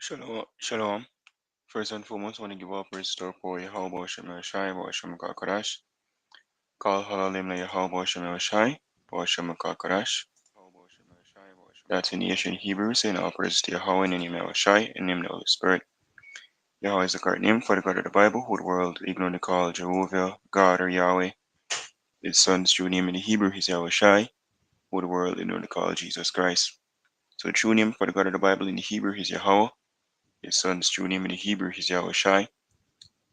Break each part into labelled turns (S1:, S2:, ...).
S1: Shalom, shalom. First and foremost, I want to give up praise to our poor Yahweh Shem Shai, Shem Kakadash. Call Halalim La Yahweh Shem Shai, Shem Kakadash. That's in the ancient Hebrew, saying all praise to Yahweh in the name of Shai, in the name of the Holy Spirit. Yahweh is the correct name for the God of the Bible, who the world ignorantly call Jehovah, God, or Yahweh. His son's true name in the Hebrew is Yahweh Shai, who the world ignorantly call Jesus Christ. So the true name for the God of the Bible in the Hebrew is Yahweh. His son's true name in the Hebrew is Yahweh Shai. I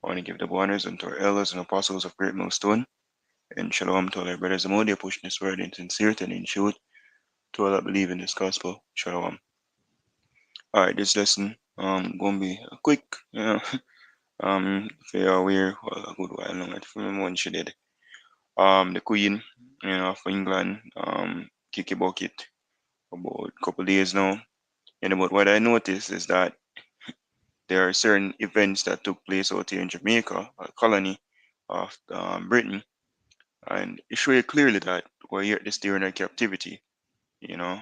S1: want to give double honors unto our elders and apostles of Great Millstone, and shalom to all our brothers and all they pushing this word in sincerity and in truth, to all that believe in this gospel. Shalom. Alright, this lesson gonna be a quick, if you're aware, well, a good while long, I remember when she did. The Queen, of England, kick a bucket about a couple days now. And about what I noticed is that there are certain events that took place out here in Jamaica, a colony of Britain, and it shows you clearly that we're here at this during our captivity. You know,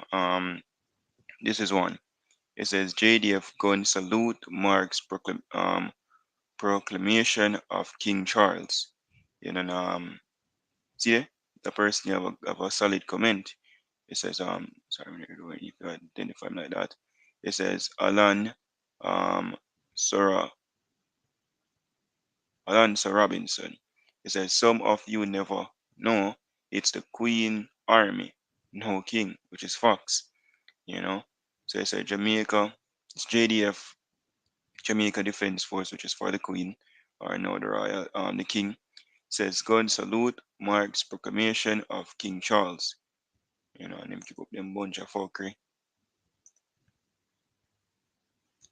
S1: this is one. It says JDF gun salute marks proclamation of King Charles. You know, see there? The person have a solid comment. It says sorry if you identify him like that. It says um Sir Alan Sir Robinson. It says some of you never know it's the Queen Army, no king, which is Fox. You know. So it's a Jamaica, it's JDF, Jamaica Defense Force, which is for the Queen, or no, the Royal, the King. It says gun salute marks proclamation of King Charles. You know, and them keep up them bunch of fuckery.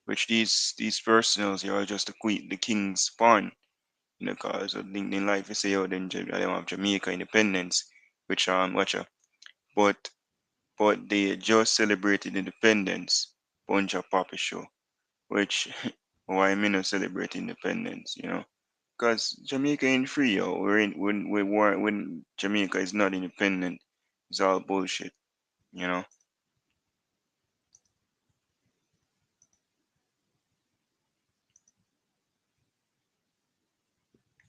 S1: Which these personals here are just the Queen, the King's pawn. You know, cause I think in life you say, oh, then they have Jamaica independence, which watch out. But they just celebrated independence, bunch of puppy show. Which why me not celebrate independence, you know? Because Jamaica ain't free, yo. We're in when Jamaica is not independent, it's all bullshit, you know.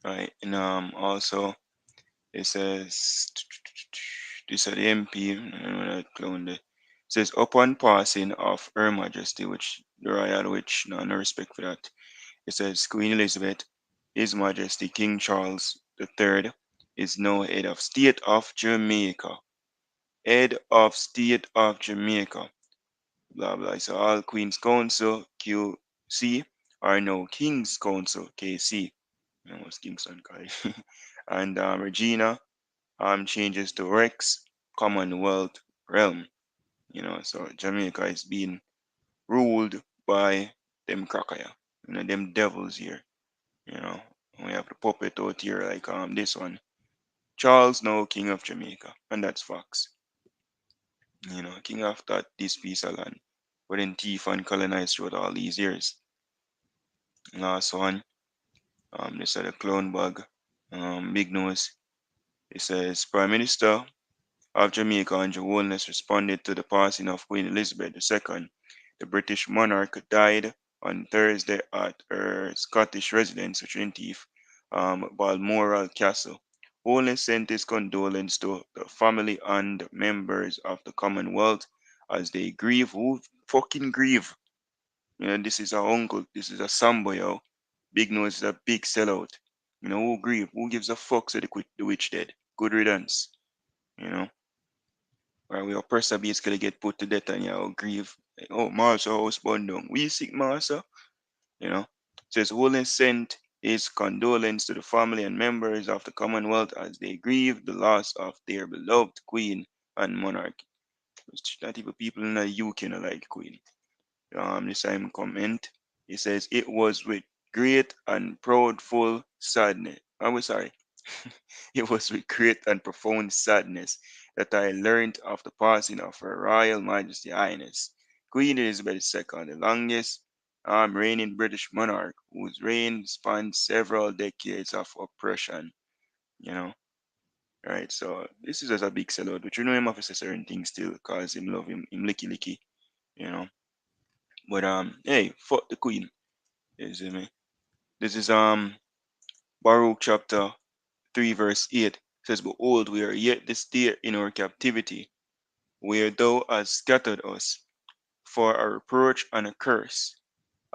S1: Right, and also it says this is the MP, clone the says upon passing of Her Majesty, which the royal, which no respect for that. It says Queen Elizabeth, His Majesty King Charles III is now head of state of Jamaica. Head of State of Jamaica. Blah blah. So all Queen's Council QC are now King's Council KC. That was Kingston Kai. And Regina changes to Rex Commonwealth Realm. You know, so Jamaica is being ruled by them crackaya. You know, them devils here. You know. We have the puppet out here like this one. Charles now King of Jamaica. And that's facts. You know, king of that this piece of land. But then thief and colonized throughout all these years. Last one, they said a clown bag, big nose. It says Prime Minister of Jamaica Andrew Holness responded to the passing of Queen Elizabeth II. The British monarch died on Thursday at her Scottish residence, Trinity, Balmoral Castle. Holness sent his condolence to the family and members of the Commonwealth as they grieve. Who fucking grieve? You know, this is our uncle. This is a Sambo, yo. Big Nose is a big sellout. You know, who grieve? Who gives a fuck so the witch dead? Good riddance. You know? Or we oppressor basically get put to death and you grieve. Like, oh, Master house burned down. We sick, Master? You know? Says Holness sent his condolence to the family and members of the Commonwealth as they grieve the loss of their beloved Queen and monarch. Not even people in the UK you know, like Queen. This time comment. He says it was with great and proudful sadness. I was sorry. It was with great and profound sadness that I learned of the passing of Her Royal Majesty Highness Queen Elizabeth II, the longest reigning British monarch, whose reign spanned several decades of oppression. You know, right? So this is just a big sellout, but you know him have to say certain things still, cause him love him licky licky. You know. But hey, fuck the queen. You see me? This is Baruch chapter 3 verse 8. It says, behold, we are yet this day in our captivity, where thou hast scattered us, for a reproach and a curse,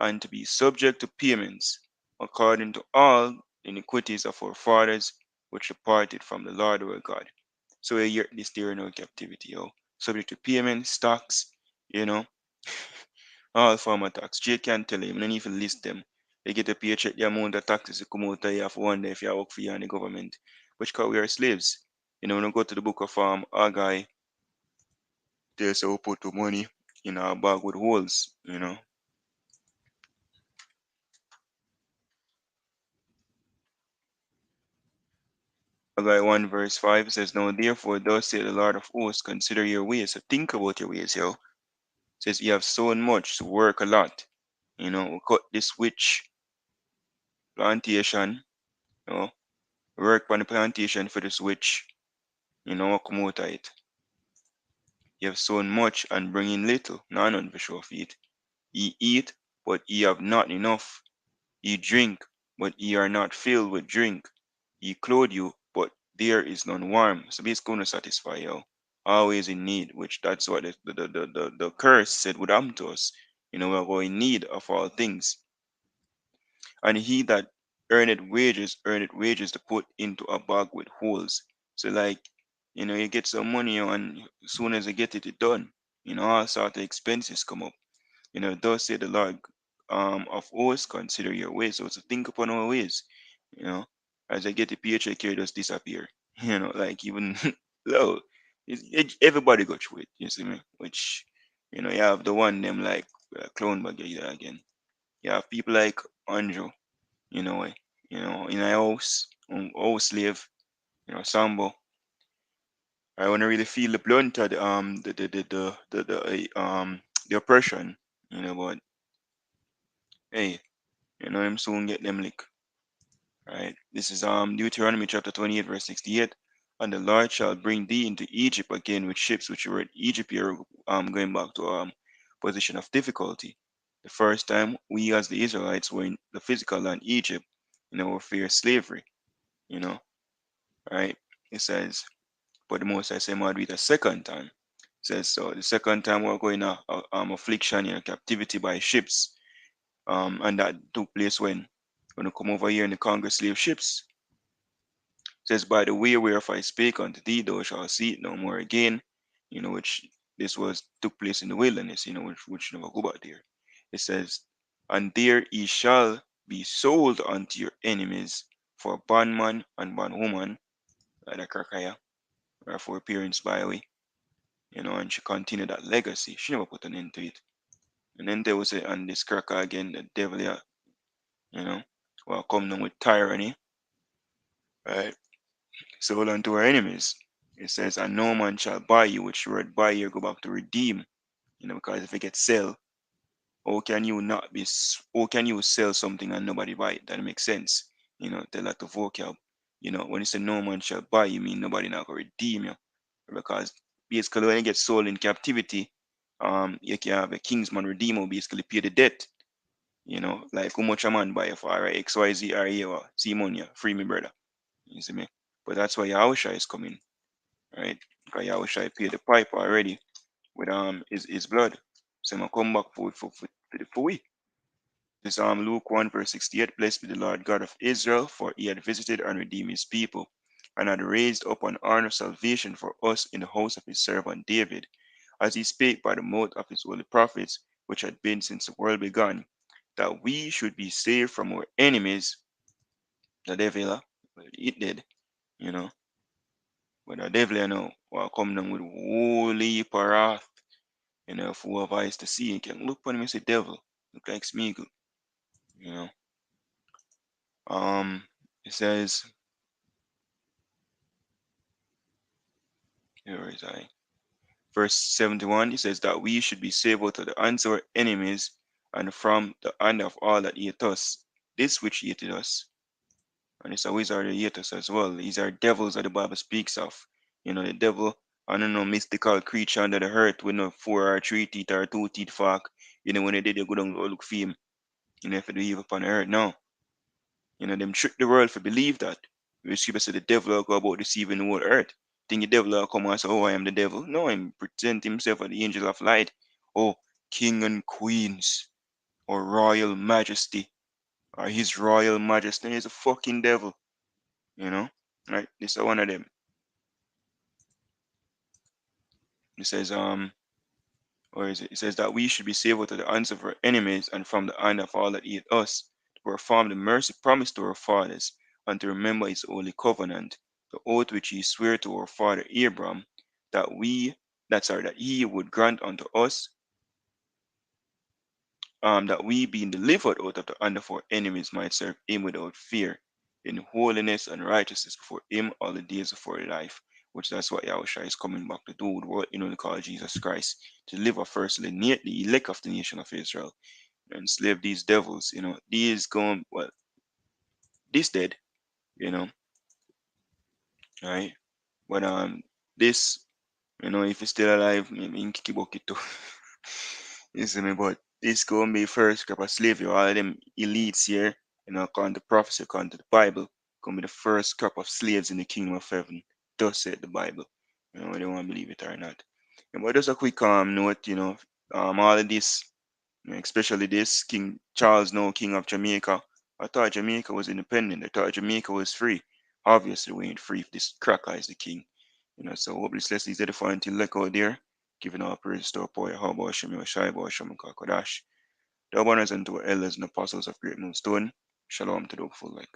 S1: and to be subject to payments, according to all iniquities of our fathers, which departed from the Lord our God. So we're yet this day in our captivity, subject to payments, tax, you know, all form of tax. Jay can't tell you, you don't even list them. They get a paycheck, the amount of taxes you come out of, you have to wonder if you work for you and the government. Which because we are slaves. When you go to the book of Haggai, they say we put the money in our bag with holes. Haggai 1 verse 5 says, now therefore thus say the Lord of hosts, consider your ways. So think about your ways, yo. It says you have so much to work a lot. We cut this witch plantation, you know, work on the plantation for this witch, come out of it. You have sown much and bring in little, none for sure feet. Ye eat, but ye have not enough. Ye drink, but ye are not filled with drink. Ye clothe you, but there is none warm. So it's going to satisfy you. Always in need, which that's what the curse said would happen to us. We are going in need of all things. And he that earneth wages to put into a bag with holes. So like, you get some money and as soon as you get it, it done. All sort of expenses come up. Thus say the Lord of hosts, consider your ways. So to think upon our ways, you know, as I get the paycheck here, just disappear. Like even low. Everybody go through it, you see me? Which, you have the one them like clone bag again. You have people like Andrew, eh, in a house, house slave, Sambo. I wanna really feel the blunt of the oppression, but hey, him soon get them lick. Right? This is Deuteronomy chapter 28, verse 68. And the Lord shall bring thee into Egypt again with ships, which were in Egypt here, going back to position of difficulty. The first time we as the Israelites were in the physical land Egypt, we fear slavery, you know, right? It says, but the most I say might be the second time. It says so the second time we're going affliction, captivity by ships. And that took place when we come over here in the Congo slave ships. It says, by the way whereof I spake unto thee, thou shalt see it no more again. Which this was took place in the wilderness, which never go back there. It says, and there ye shall be sold unto your enemies for bondman and bondwoman, like the Krakaya, for appearance by way. And she continued that legacy. She never put an end to it. And then there was a and this cracker again, the devil, yeah, you know, will come down with tyranny, right? Sold unto our enemies. It says, and no man shall buy you, which word buy here go back to redeem, because if it gets sell, how can you sell something and nobody buy it? That makes sense. Tell that to vocab. When you say no man shall buy you, mean nobody not gonna redeem you. Because basically when you get sold in captivity, you can have a kingsman redeemer basically pay the debt. Like how much a man buy you for, alright, XYZ or see money, free me brother. You see me? But that's why Yahusha is coming, right? Because Yahusha paid the pipe already with his blood. So I'm come back for we. This Luke 1 verse 68, blessed be the Lord God of Israel, for he had visited and redeemed his people, and had raised up an horn of salvation for us in the house of his servant David, as he spake by the mouth of his holy prophets, which had been since the world began, that we should be saved from our enemies, the devil, it did, you know, but the devil, will come down with holy wrath, full of eyes to see, and can look upon him and say, devil, look like Smeagol, you know. It says, where is I? Verse 71, it says that we should be saved out of the hands of our enemies and from the hand of all that hate us, this which hated us. And it's a wizard that hate us as well. These are devils that the Bible speaks of. The devil, I don't know, mystical creature under the earth with no four or three teeth or two teeth fork. When they did, they go down go look for him. If they do evil upon the earth. No. Them trick the world for believe that. Which people say the devil will go about deceiving the whole earth. Think the devil will come and say, oh, I am the devil. No, him present himself as the angel of light. Oh, king and queens, or royal majesty, or his royal majesty. He's a fucking devil. You know? Right? This is one of them. It says, or is it? It says that we should be saved out of the hands of our enemies and from the hand of all that hate us, to perform the mercy promised to our fathers, and to remember his holy covenant, the oath which he swore to our father Abraham, that he would grant unto us, that we being delivered out of the hand of our enemies might serve him without fear, in holiness and righteousness before him all the days of our life. Which that's what Yahushua is coming back to do with what they call Jesus Christ, to deliver firstly the elect of the nation of Israel, and enslave these devils. These going well, this dead, you know, right? But this, if he's still alive, maybe in kick bucket too. You see me, but this gonna be first crop of slavery. All of them elites here, according to prophecy, according to the Bible, gonna be the first crop of slaves in the kingdom of heaven. Thus said the Bible. Whether you want to believe it or not. But just a quick note, all of this, especially this King Charles, now King of Jamaica. I thought Jamaica was independent. I thought Jamaica was free. Obviously, we ain't free if this cracker is the king. So hopefully, Leslie's edifying till like out there, giving all praise to our boy, how about Shemi, Shai, about Shemi, Kakodash. The abonners and to our elders and apostles of Great Moonstone. Shalom to the full like.